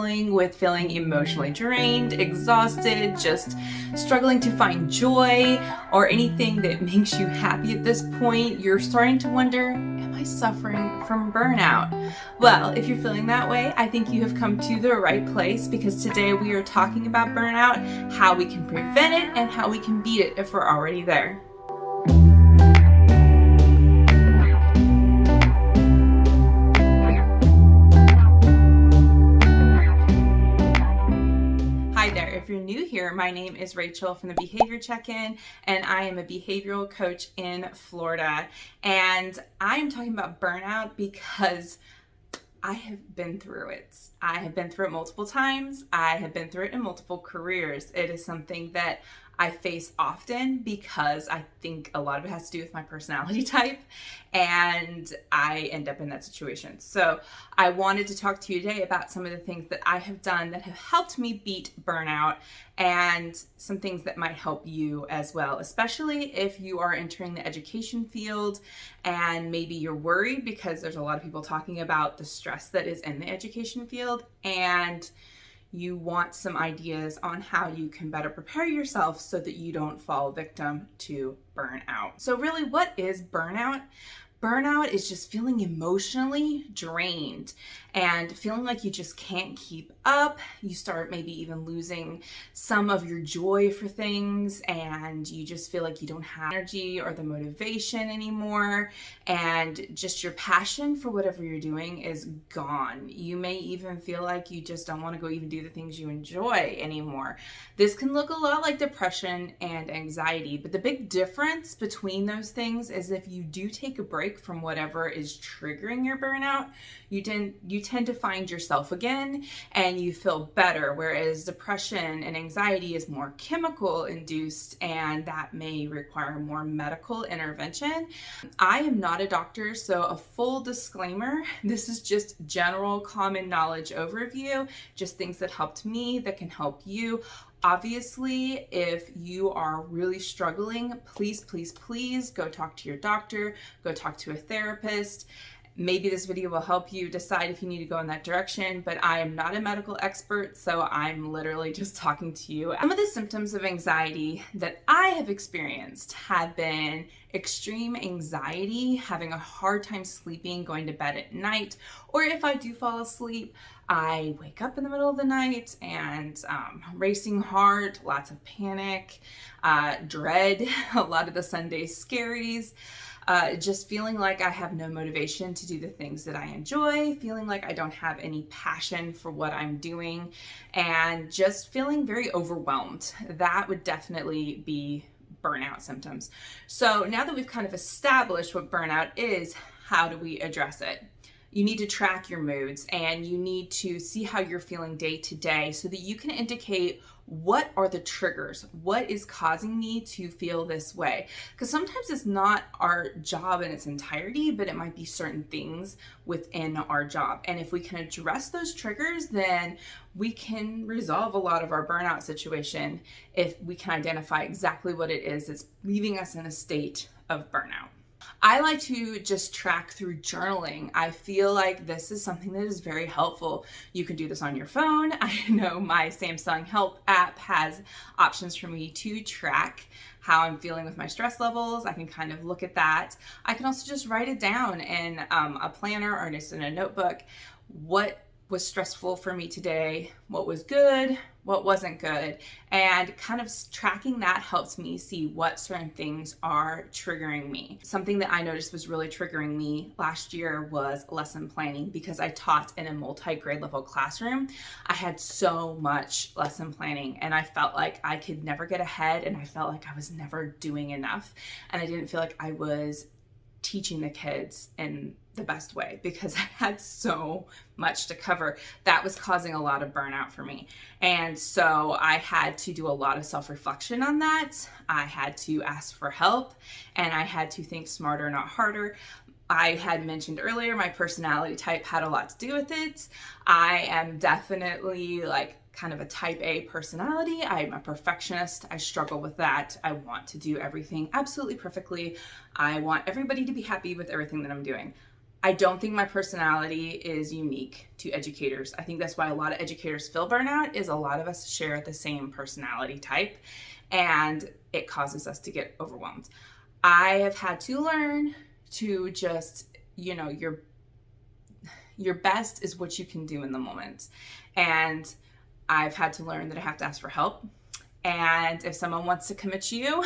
with feeling emotionally drained, exhausted, just struggling to find joy, or anything that makes you happy at this point, you're starting to wonder, am I suffering from burnout? Well, if you're feeling that way, I think you have come to the right place, because today we are talking about burnout, how we can prevent it, and how we can beat it if we're already there. If you're new here, my name is Rachel from Thebehaviorcheckin, and I am a behavioral coach in Florida. And I am talking about burnout because I have been through it. I have been through it multiple times. I have been through it in multiple careers. It is something that I face often because I think a lot of it has to do with my personality type, and I end up in that situation. So I wanted to talk to you today about some of the things that I have done that have helped me beat burnout, and some things that might help you as well, especially if you are entering the education field and maybe you're worried because there's a lot of people talking about the stress that is in the education field, and you want some ideas on how you can better prepare yourself so that you don't fall victim to burnout. So really, what is burnout? Burnout is just feeling emotionally drained and feeling like you just can't keep up. You start maybe even losing some of your joy for things, and you just feel like you don't have energy or the motivation anymore, and just your passion for whatever you're doing is gone. You may even feel like you just don't want to go even do the things you enjoy anymore. This can look a lot like depression and anxiety, but the big difference between those things is if you do take a break from whatever is triggering your burnout, you tend to find yourself again and you feel better, whereas depression and anxiety is more chemical induced, and that may require more medical intervention. I am not a doctor, so a full disclaimer, this is just general common knowledge overview, just things that helped me that can help you. Obviously, if you are really struggling, please go talk to your doctor, go talk to a therapist. Maybe this video will help you decide if you need to go in that direction, but I am not a medical expert, so I'm literally just talking to you. Some of the symptoms of anxiety that I have experienced have been extreme anxiety, having a hard time sleeping, going to bed at night, or if I do fall asleep, I wake up in the middle of the night and racing heart, lots of panic, dread, a lot of the Sunday scaries. Just feeling like I have no motivation to do the things that I enjoy, feeling like I don't have any passion for what I'm doing, and just feeling very overwhelmed. That would definitely be burnout symptoms. So now that we've kind of established what burnout is, how do we address it? You need to track your moods, and you need to see how you're feeling day to day so that you can indicate what are the triggers, what is causing me to feel this way. Because sometimes it's not our job in its entirety, but it might be certain things within our job. And if we can address those triggers, then we can resolve a lot of our burnout situation if we can identify exactly what it is that's leaving us in a state of burnout. I like to just track through journaling. I feel like this is something that is very helpful. You can do this on your phone. I know my Samsung Help app has options for me to track how I'm feeling with my stress levels. I can kind of look at that. I can also just write it down in a planner or just in a notebook. What was stressful for me today? What was good? What wasn't good? And kind of tracking that helps me see what certain things are triggering me. Something that I noticed was really triggering me last year was lesson planning, because I taught in a multi-grade level classroom. I had so much lesson planning, and I felt like I could never get ahead, and I felt like I was never doing enough, and I didn't feel like I was teaching the kids in the best way because I had so much to cover. That was causing a lot of burnout for me. And so I had to do a lot of self-reflection on that. I had to ask for help, and I had to think smarter, not harder. I had mentioned earlier, my personality type had a lot to do with it. I am definitely like kind of a type A personality. I'm a perfectionist. I struggle with that. I want to do everything absolutely perfectly. I want everybody to be happy with everything that I'm doing. I don't think my personality is unique to educators. I think that's why a lot of educators feel burnout, is a lot of us share the same personality type, and it causes us to get overwhelmed. I have had to learn to just, your best is what you can do in the moment. And I've had to learn that I have to ask for help. And if someone wants to come at you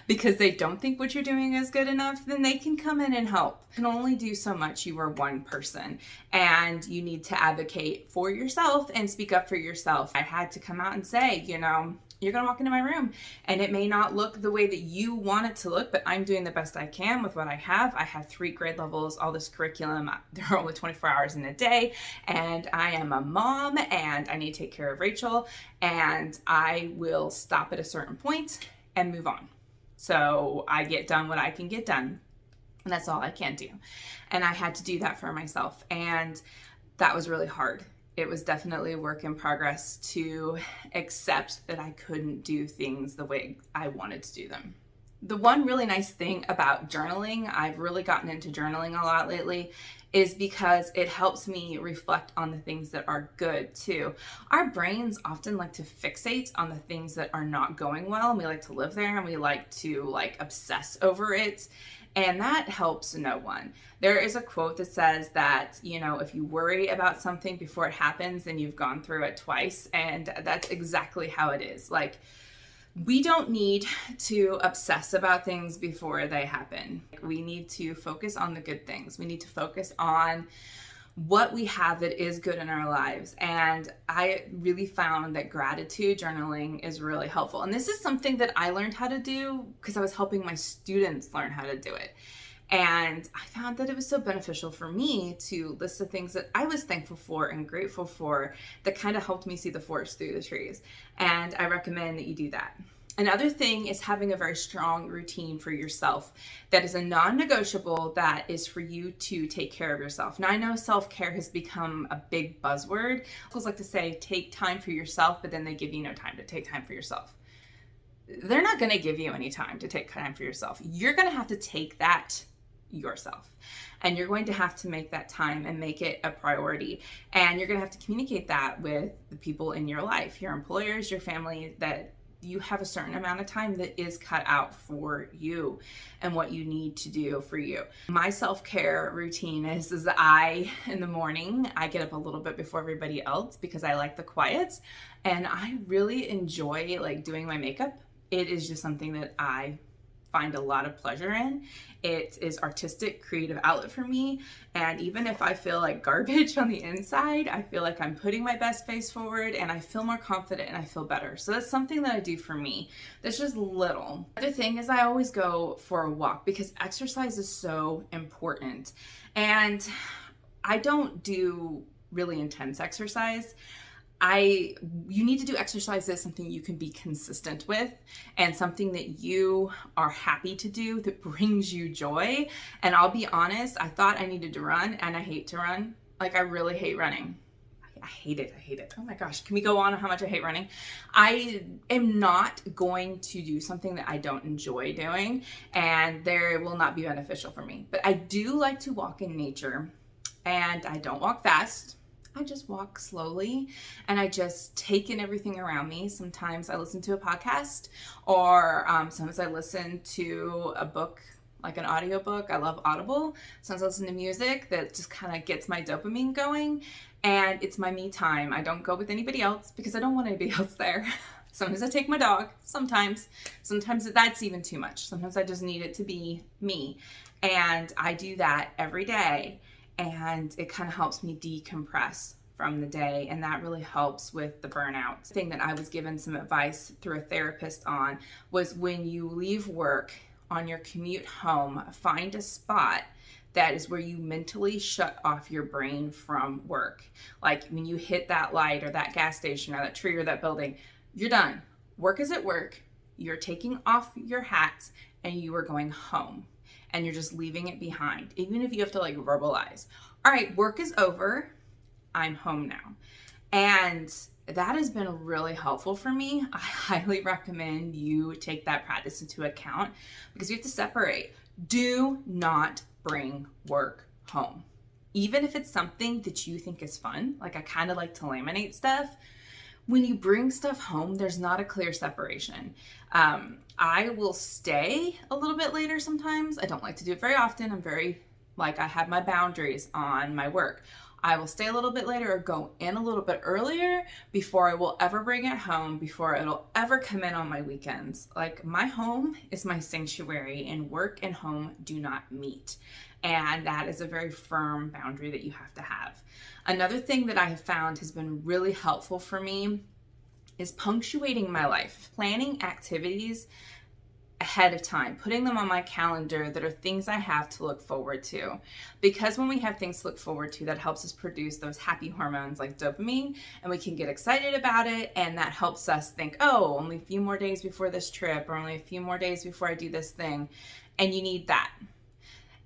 because they don't think what you're doing is good enough, then they can come in and help. You can only do so much. You are one person, and you need to advocate for yourself and speak up for yourself. I had to come out and say, you're going to walk into my room and it may not look the way that you want it to look, but I'm doing the best I can with what I have. I have 3 grade levels, all this curriculum. There are only 24 hours in a day, and I am a mom, and I need to take care of Rachel, and I will stop at a certain point and move on. So I get done what I can get done, and that's all I can do. And I had to do that for myself, and that was really hard. It was definitely a work in progress to accept that I couldn't do things the way I wanted to do them. The one really nice thing about journaling, I've really gotten into journaling a lot lately, is because it helps me reflect on the things that are good too. Our brains often like to fixate on the things that are not going well, and we like to live there, and we like to obsess over it. And that helps no one. There is a quote that says that, if you worry about something before it happens, then you've gone through it twice. And that's exactly how it is. We don't need to obsess about things before they happen. We need to focus on the good things. We need to focus on what we have that is good in our lives. And I really found that gratitude journaling is really helpful. And this is something that I learned how to do because I was helping my students learn how to do it. And I found that it was so beneficial for me to list the things that I was thankful for and grateful for that kind of helped me see the forest through the trees. And I recommend that you do that. Another thing is having a very strong routine for yourself that is a non-negotiable, that is for you to take care of yourself. Now, I know self-care has become a big buzzword. People like to say, take time for yourself, but then they give you no time to take time for yourself. They're not going to give you any time to take time for yourself. You're going to have to take that yourself. And you're going to have to make that time and make it a priority. And you're going to have to communicate that with the people in your life, your employers, your family, that you have a certain amount of time that is cut out for you and what you need to do for you. My self-care routine is in the morning, I get up a little bit before everybody else because I like the quiet, and I really enjoy doing my makeup. It is just something that I find a lot of pleasure in. It is artistic, creative outlet for me. And even if I feel like garbage on the inside, I feel like I'm putting my best face forward, and I feel more confident and I feel better. So that's something that I do for me. That's just little. The other thing is I always go for a walk because exercise is so important. And I don't do really intense exercise. You need to do exercise that's something you can be consistent with and something that you are happy to do that brings you joy. And I'll be honest, I thought I needed to run, and I hate to run. I really hate running. I hate it. Oh my gosh. Can we go on how much I hate running? I am not going to do something that I don't enjoy doing, and there will not be beneficial for me. But I do like to walk in nature, and I don't walk fast. I just walk slowly, and I just take in everything around me. Sometimes I listen to a podcast, or sometimes I listen to a book, like an audiobook. I love Audible. Sometimes I listen to music that just kind of gets my dopamine going, and it's my me time. I don't go with anybody else because I don't want anybody else there. Sometimes I take my dog. Sometimes that's even too much. Sometimes I just need it to be me, and I do that every day. And it kind of helps me decompress from the day, and that really helps with the burnout. The thing that I was given some advice through a therapist on was when you leave work on your commute home, find a spot that is where you mentally shut off your brain from work. Like when you hit that light or that gas station or that tree or that building, you're done. Work is at work. You're taking off your hats and you are going home. And you're just leaving it behind, even if you have to verbalize, all right, work is over, I'm home now. And that has been really helpful for me. I highly recommend you take that practice into account because you have to separate. Do not bring work home. Even if it's something that you think is fun, like I kind of like to laminate stuff, when you bring stuff home, there's not a clear separation. I will stay a little bit later sometimes. I don't like to do it very often. I have my boundaries on my work. I will stay a little bit later or go in a little bit earlier before I will ever bring it home, before it'll ever come in on my weekends. Like, my home is my sanctuary, and work and home do not meet. And that is a very firm boundary that you have to have. Another thing that I have found has been really helpful for me is punctuating my life, planning activities ahead of time, putting them on my calendar that are things I have to look forward to. Because when we have things to look forward to, that helps us produce those happy hormones like dopamine, and we can get excited about it, and that helps us think, oh, only a few more days before this trip, or only a few more days before I do this thing. And you need that.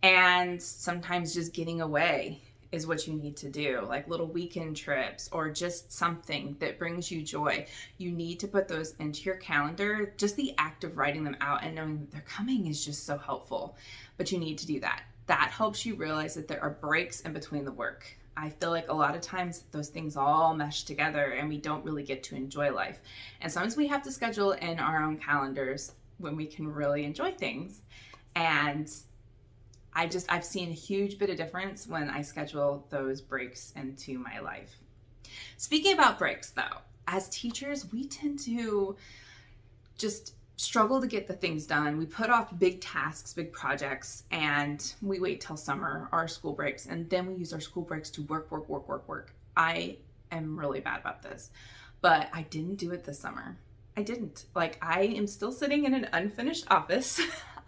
And sometimes just getting away is what you need to do, like little weekend trips or just something that brings you joy. You need to put those into your calendar. Just the act of writing them out and knowing that they're coming is just so helpful. But you need to do that. That helps you realize that there are breaks in between the work. I feel like a lot of times those things all mesh together and we don't really get to enjoy life. And sometimes we have to schedule in our own calendars when we can really enjoy things. And I've seen a huge bit of difference when I schedule those breaks into my life. Speaking about breaks though, as teachers, we tend to just struggle to get the things done. We put off big tasks, big projects, and we wait till summer, our school breaks, and then we use our school breaks to work. I am really bad about this, but I didn't do it this summer. I didn't. I am still sitting in an unfinished office.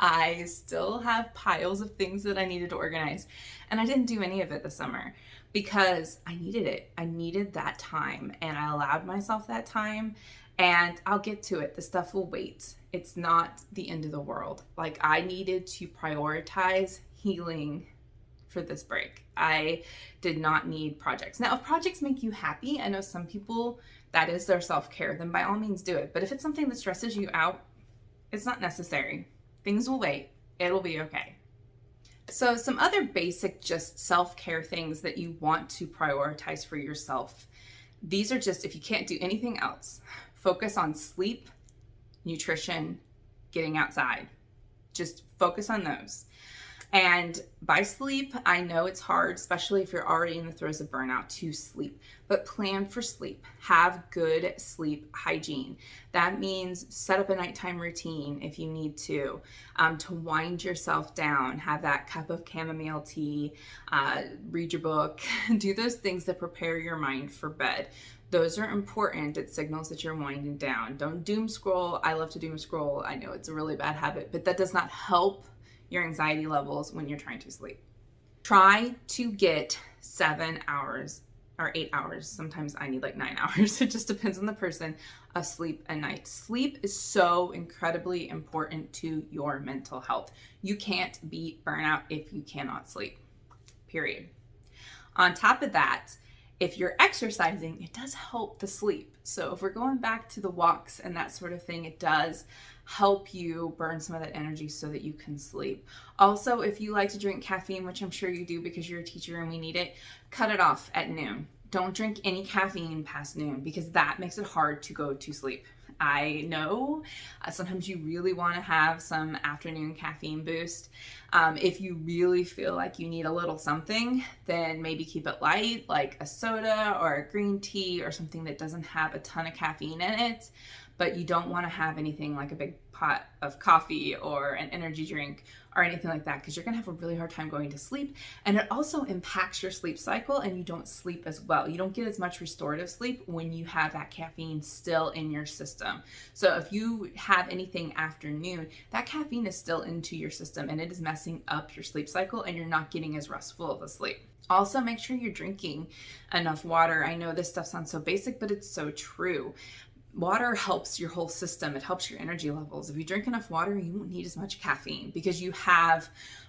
I still have piles of things that I needed to organize, and I didn't do any of it this summer because I needed it. I needed that time, and I allowed myself that time, and I'll get to it. The stuff will wait. It's not the end of the world. I needed to prioritize healing for this break. I did not need projects. Now, if projects make you happy, I know some people, that is their self-care, then by all means do it. But if it's something that stresses you out, it's not necessary. Things will wait. It'll be okay. So some other basic just self-care things that you want to prioritize for yourself. These are just, if you can't do anything else, focus on sleep, nutrition, getting outside. Just focus on those. And by sleep, I know it's hard, especially if you're already in the throes of burnout, to sleep, but plan for sleep. Have good sleep hygiene. That means set up a nighttime routine if you need to wind yourself down. Have that cup of chamomile tea, read your book, do those things that prepare your mind for bed. Those are important. It signals that you're winding down. Don't doom scroll. I love to doom scroll. I know it's a really bad habit, but that does not help your anxiety levels when you're trying to sleep. Try to get 7 hours or 8 hours. Sometimes I need 9 hours. It just depends on the person, of sleep a night. Sleep is so incredibly important to your mental health. You can't beat burnout if you cannot sleep, period. On top of that, if you're exercising, it does help the sleep. So if we're going back to the walks and that sort of thing, it does help you burn some of that energy so that you can sleep. Also, if you like to drink caffeine, which I'm sure you do because you're a teacher and we need it, cut it off at noon. Don't drink any caffeine past noon because that makes it hard to go to sleep. I know sometimes you really want to have some afternoon caffeine boost. If you really feel like you need a little something, then maybe keep it light, like a soda or a green tea or something that doesn't have a ton of caffeine in it. But you don't want to have anything like a big pot of coffee or an energy drink or anything like that because you're going to have a really hard time going to sleep. And it also impacts your sleep cycle and you don't sleep as well. You don't get as much restorative sleep when you have that caffeine still in your system. So if you have anything after noon, that caffeine is still into your system and it is messing up your sleep cycle and you're not getting as restful of a sleep. Also, make sure you're drinking enough water. I know this stuff sounds so basic, but it's so true. Water helps your whole system. It helps your energy levels. If you drink enough water, you won't need as much caffeine because you have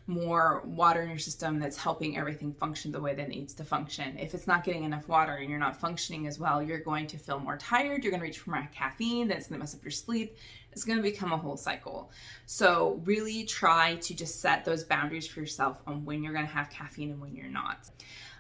more water in your system that's helping everything function the way that it needs to function. If it's not getting enough water and you're not functioning as well, you're going to feel more tired. You're going to reach for more caffeine. That's going to mess up your sleep. It's going to become a whole cycle. So really try to just set those boundaries for yourself on when you're going to have caffeine and when you're not.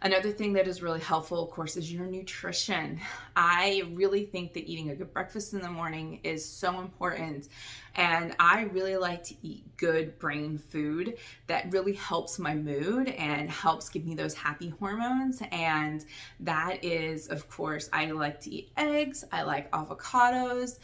Another thing that is really helpful, of course, is your nutrition. I really think that eating a good breakfast in the morning is so important. And I really like to eat good brain food that really helps my mood and helps give me those happy hormones. And that is, of course, I like to eat eggs. I like avocados,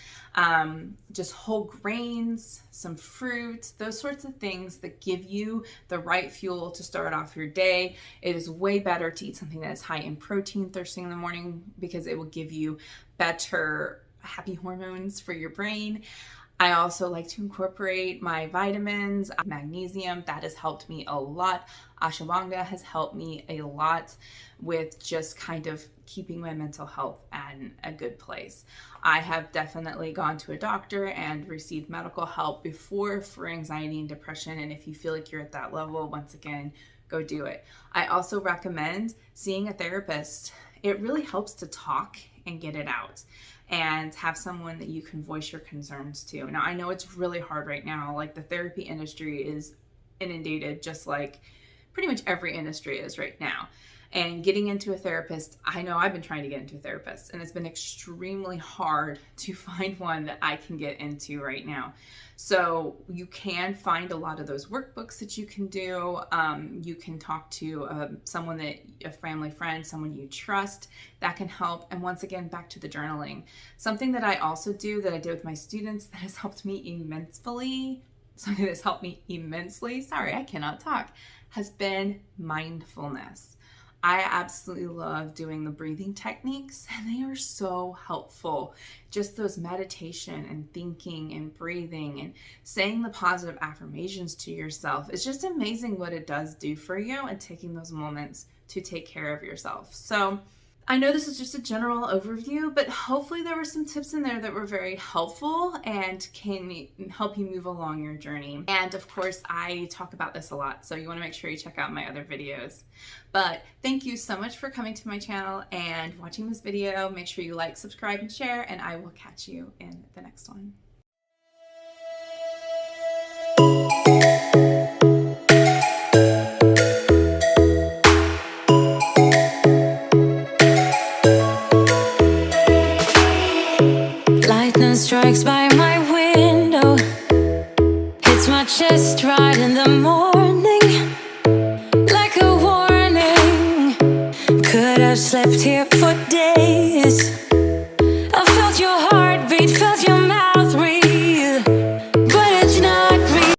just whole grains, some fruit, those sorts of things that give you the right fuel to start off your day. It is way better to eat something that is high in protein first thing in the morning because it will give you better happy hormones for your brain. I also like to incorporate my vitamins, magnesium. That has helped me a lot. Ashwagandha has helped me a lot with just kind of keeping my mental health in a good place. I have definitely gone to a doctor and received medical help before for anxiety and depression. And if you feel like you're at that level, once again, go do it. I also recommend seeing a therapist. It really helps to talk and get it out and have someone that you can voice your concerns to. Now, I know it's really hard right now. Like, the therapy industry is inundated, just like pretty much every industry is right now. And getting into a therapist, I know I've been trying to get into a therapist, and it's been extremely hard to find one that I can get into right now. So you can find a lot of those workbooks that you can do. You can talk to someone a family friend, someone you trust, that can help. And once again, back to the journaling. Something that I also do, that I did with my students, that has helped me immensely, sorry, I cannot talk, has been mindfulness. I absolutely love doing the breathing techniques, and they are so helpful. Just those meditation and thinking and breathing and saying the positive affirmations to yourself. It's just amazing what it does do for you, and taking those moments to take care of yourself. So I know this is just a general overview, but hopefully there were some tips in there that were very helpful and can help you move along your journey. And of course, I talk about this a lot, so you want to make sure you check out my other videos. But thank you so much for coming to my channel and watching this video. Make sure you like, subscribe, and share, and I will catch you in the next one. Strikes by my window, hits my chest right in the morning, like a warning. Could have slept here